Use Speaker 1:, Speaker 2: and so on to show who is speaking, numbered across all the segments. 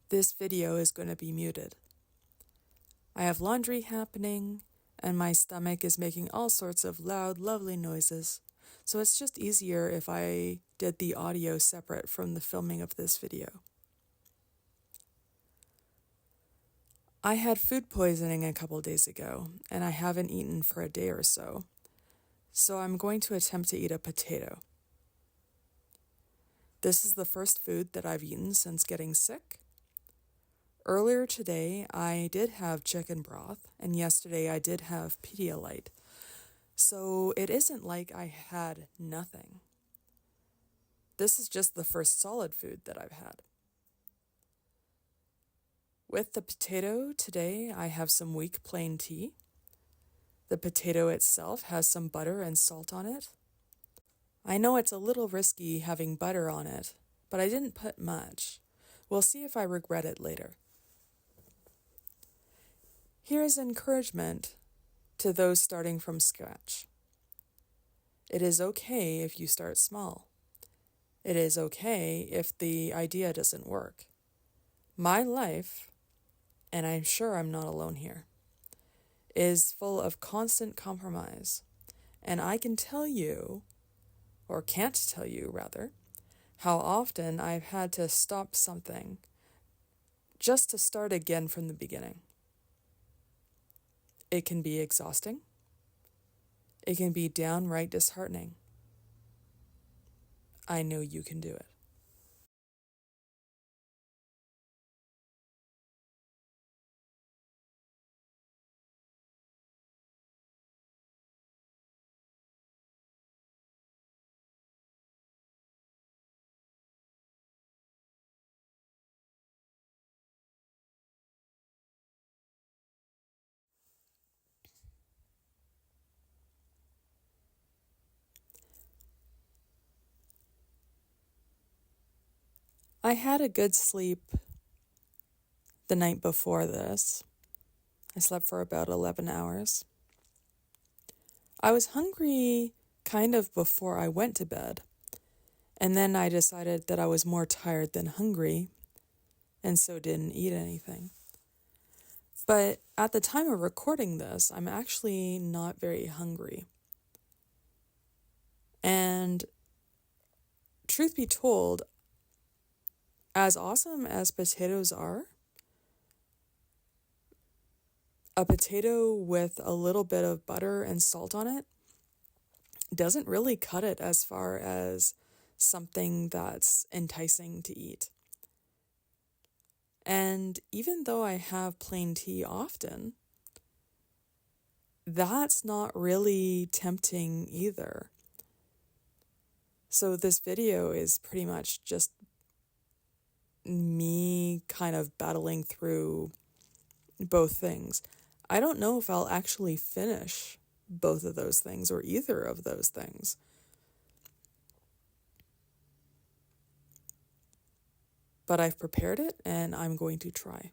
Speaker 1: This video is going to be muted. I have laundry happening, and my stomach is making all sorts of loud, lovely noises, so it's just easier if I did the audio separate from the filming of this video. I had food poisoning a couple days ago, and I haven't eaten for a day or so I'm going to attempt to eat a potato. This is the first food that I've eaten since getting sick. Earlier today, I did have chicken broth, and yesterday I did have Pedialyte. So it isn't like I had nothing. This is just the first solid food that I've had. With the potato today, I have some weak plain tea. The potato itself has some butter and salt on it. I know it's a little risky having butter on it, but I didn't put much. We'll see if I regret it later. Here is encouragement to those starting from scratch. It is okay if you start small. It is okay if the idea doesn't work. My life, and I'm sure I'm not alone here, is full of constant compromise. And I can tell you, or can't tell you rather, how often I've had to stop something just to start again from the beginning. It can be exhausting. It can be downright disheartening. I know you can do it. I had a good sleep the night before this. I slept for about 11 hours. I was hungry kind of before I went to bed, and then I decided that I was more tired than hungry, and so didn't eat anything. But at the time of recording this, I'm actually not very hungry. And truth be told, as awesome as potatoes are, a potato with a little bit of butter and salt on it doesn't really cut it as far as something that's enticing to eat. And even though I have plain tea often, that's not really tempting either. So this video is pretty much just me kind of battling through both things. I don't know if I'll actually finish both of those things or either of those things. But I've prepared it and I'm going to try.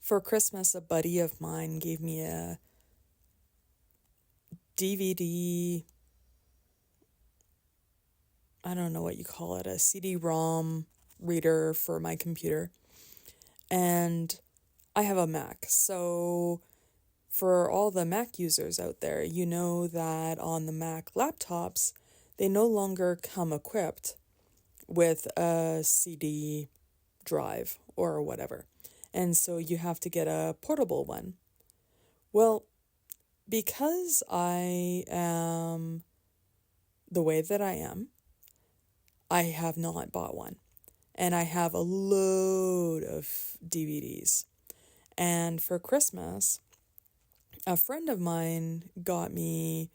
Speaker 1: For Christmas, a buddy of mine gave me a DVD, I don't know what you call it, a CD-ROM reader for my computer. And I have a Mac, so for all the Mac users out there, you know that on the Mac laptops, they no longer come equipped with a CD drive or whatever. And so you have to get a portable one. Well, because I am the way that I am, I have not bought one. And I have a load of DVDs. And for Christmas, a friend of mine got me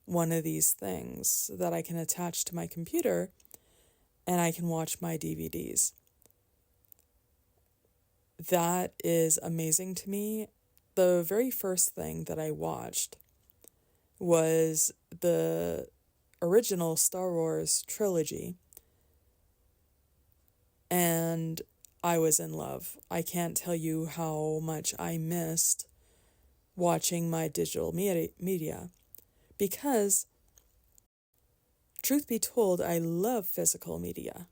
Speaker 1: one of these things that I can attach to my computer and I can watch my DVDs. That is amazing to me. The very first thing that I watched was the original Star Wars trilogy, and I was in love. I can't tell you how much I missed watching my digital media because, truth be told, I love physical media.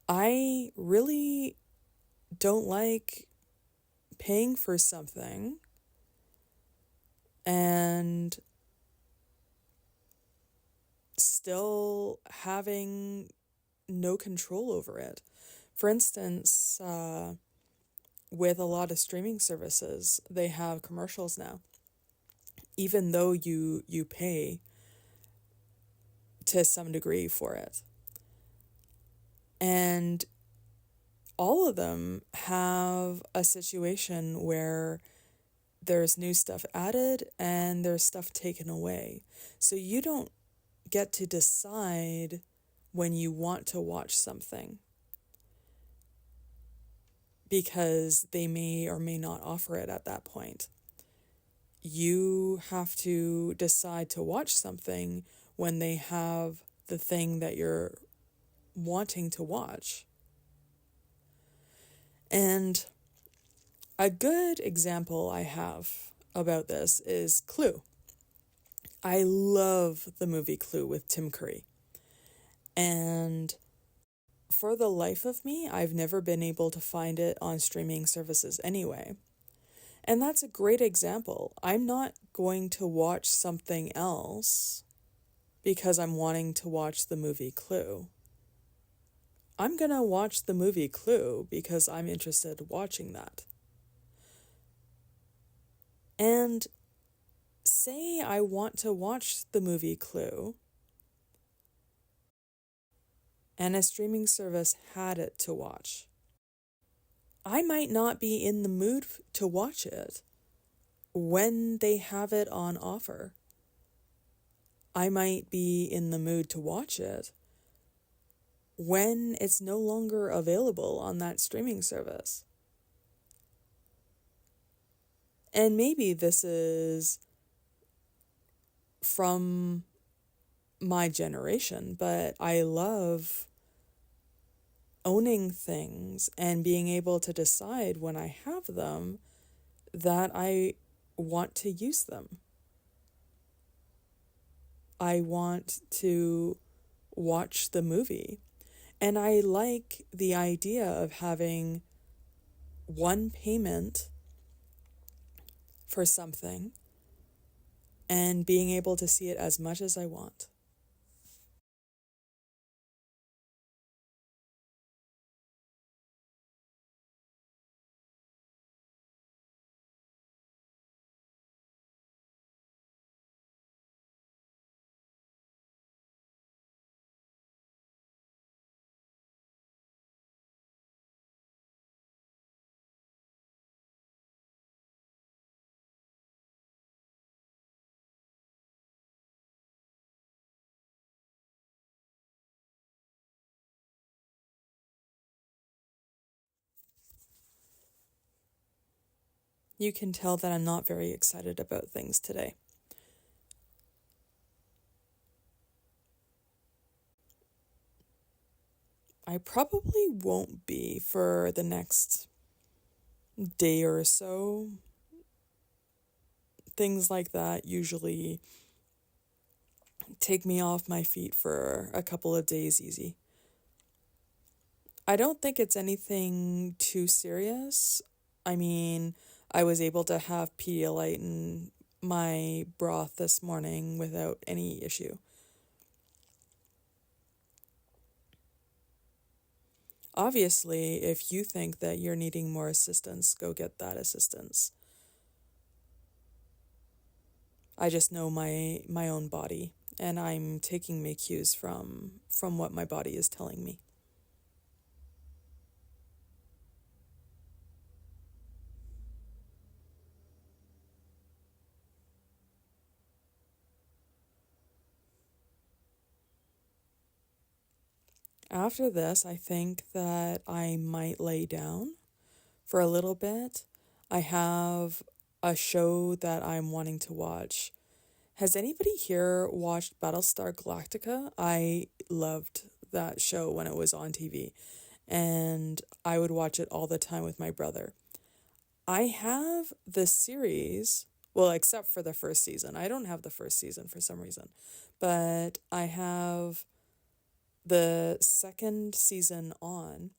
Speaker 1: I really don't like paying for something and still having no control over it. For instance, with a lot of streaming services, they have commercials now. Even though you pay to some degree for it. And all of them have a situation where there's new stuff added and there's stuff taken away. So you don't get to decide when you want to watch something because they may or may not offer it at that point. You have to decide to watch something when they have the thing that you're wanting to watch. And a good example I have about this is Clue. I love the movie Clue with Tim Curry. And for the life of me, I've never been able to find it on streaming services anyway. And that's a great example. I'm not going to watch something else because I'm wanting to watch the movie Clue. I'm going to watch the movie Clue because I'm interested in watching that. And say I want to watch the movie Clue and a streaming service had it to watch. I might not be in the mood to watch it when they have it on offer. I might be in the mood to watch it when it's no longer available on that streaming service. And maybe this is from my generation, but I love owning things and being able to decide when I have them that I want to use them. I want to watch the movie. And I like the idea of having one payment for something and being able to see it as much as I want. You can tell that I'm not very excited about things today. I probably won't be for the next day or so, things like that usually take me off my feet for a couple of days easy. I don't think it's anything too serious. I mean, I was able to have Pedialyte in my broth this morning without any issue. Obviously, if you think that you're needing more assistance, go get that assistance. I just know my own body, and I'm taking my cues from what my body is telling me. After this, I think that I might lay down for a little bit. I have a show that I'm wanting to watch. Has anybody here watched Battlestar Galactica? I loved that show when it was on TV, and I would watch it all the time with my brother. I have the series, well, except for the first season. I don't have the first season for some reason, but I have the second season on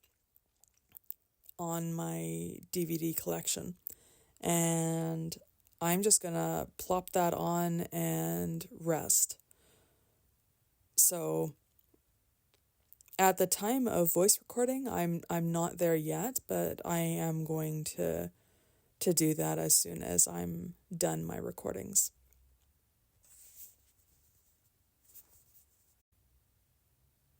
Speaker 1: my DVD collection, and I'm just gonna plop that on and rest. So at the time of voice recording, I'm not there yet, but I am going to do that as soon as I'm done my recordings.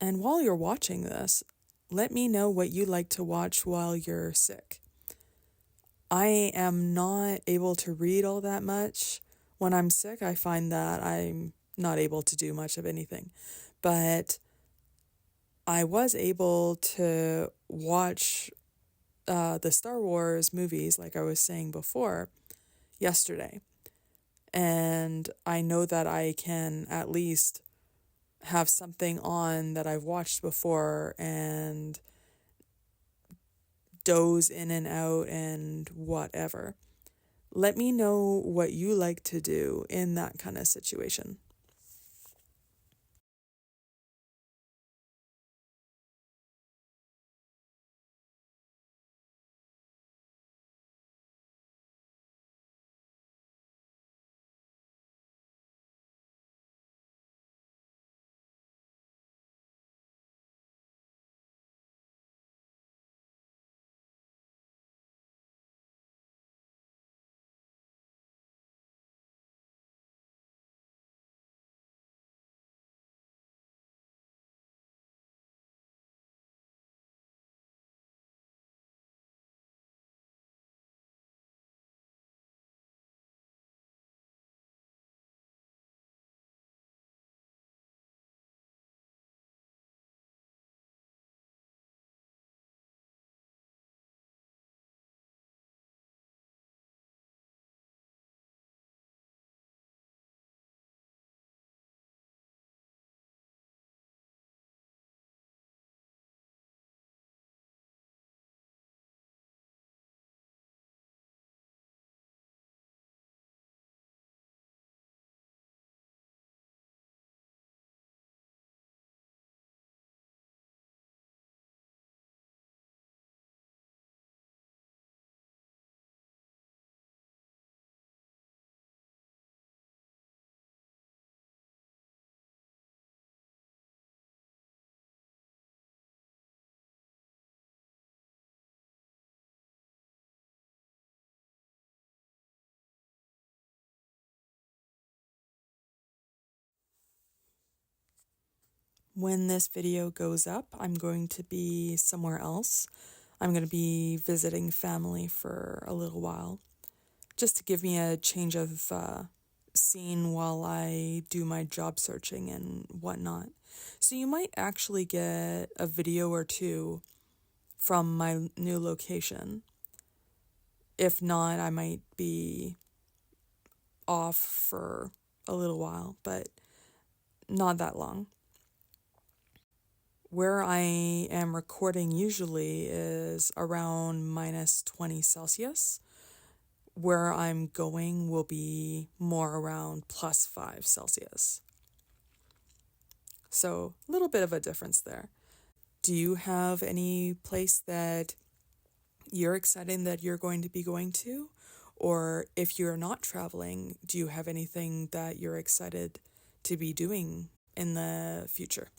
Speaker 1: And while you're watching this, let me know what you like to watch while you're sick. I am not able to read all that much. When I'm sick, I find that I'm not able to do much of anything. But I was able to watch the Star Wars movies, like I was saying before, yesterday. And I know that I can at least have something on that I've watched before and doze in and out and whatever. Let me know what you like to do in that kind of situation. When this video goes up, I'm going to be somewhere else. I'm going to be visiting family for a little while, just to give me a change of scene while I do my job searching and whatnot. So you might actually get a video or two from my new location. If not, I might be off for a little while, but not that long. Where I am recording usually is around minus 20 Celsius. Where I'm going will be more around plus 5 Celsius. So a little bit of a difference there. Do you have any place that you're excited that you're going to be going to? Or if you're not traveling, do you have anything that you're excited to be doing in the future?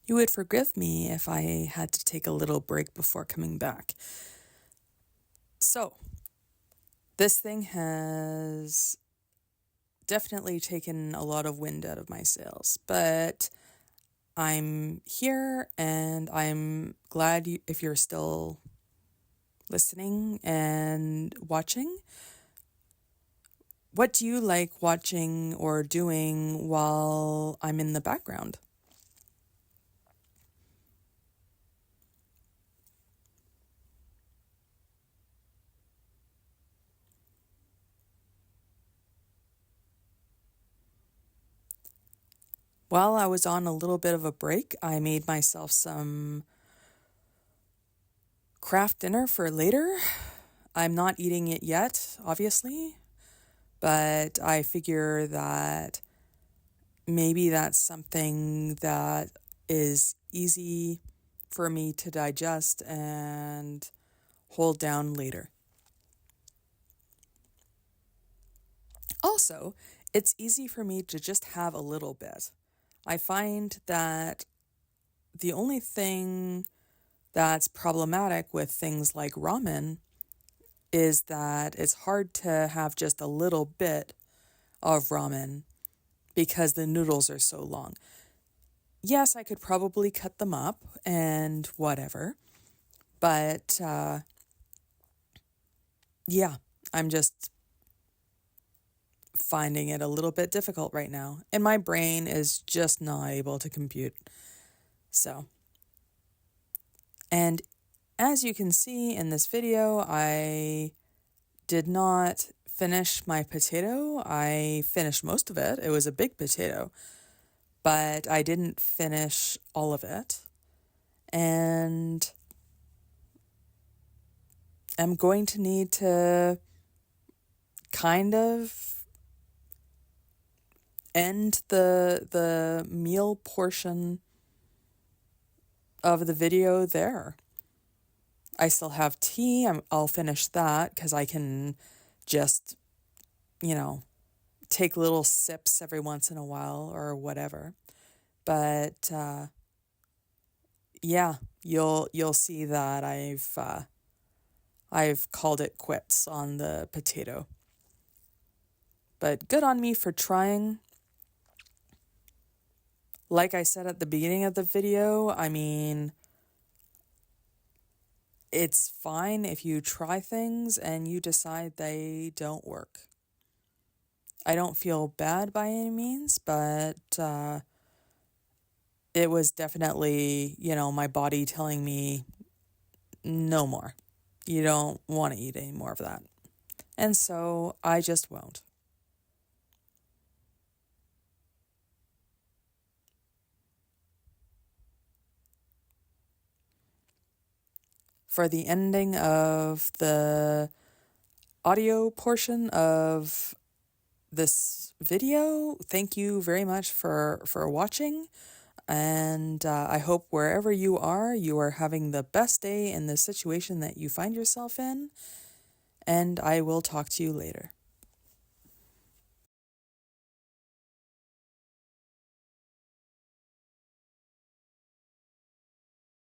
Speaker 1: you would forgive me if I had to take a little break before coming back. So, this thing has definitely taken a lot of wind out of my sails, but I'm here and I'm glad if you're still listening and watching. What do you like watching or doing while I'm in the background? While I was on a little bit of a break, I made myself some craft dinner for later. I'm not eating it yet, obviously, but I figure that maybe that's something that is easy for me to digest and hold down later. Also, it's easy for me to just have a little bit. I find that the only thing that's problematic with things like ramen is that it's hard to have just a little bit of ramen because the noodles are so long. Yes, I could probably cut them up and whatever, but yeah, I'm just finding it a little bit difficult right now, and my brain is just not able to compute. So, and as you can see in this video, I did not finish my potato. I finished most of it. It was a big potato, but I didn't finish all of it. And I'm going to need to kind of end the meal portion of the video there. I still have tea. I'll finish that because I can just, take little sips every once in a while or whatever. But yeah, you'll see that I've called it quits on the potato. But good on me for trying. Like I said at the beginning of the video, I mean, it's fine if you try things and you decide they don't work. I don't feel bad by any means, but it was definitely, my body telling me no more. You don't want to eat any more of that. And so I just won't. For the ending of the audio portion of this video, thank you very much for watching. And I hope wherever you are having the best day in the situation that you find yourself in. And I will talk to you later.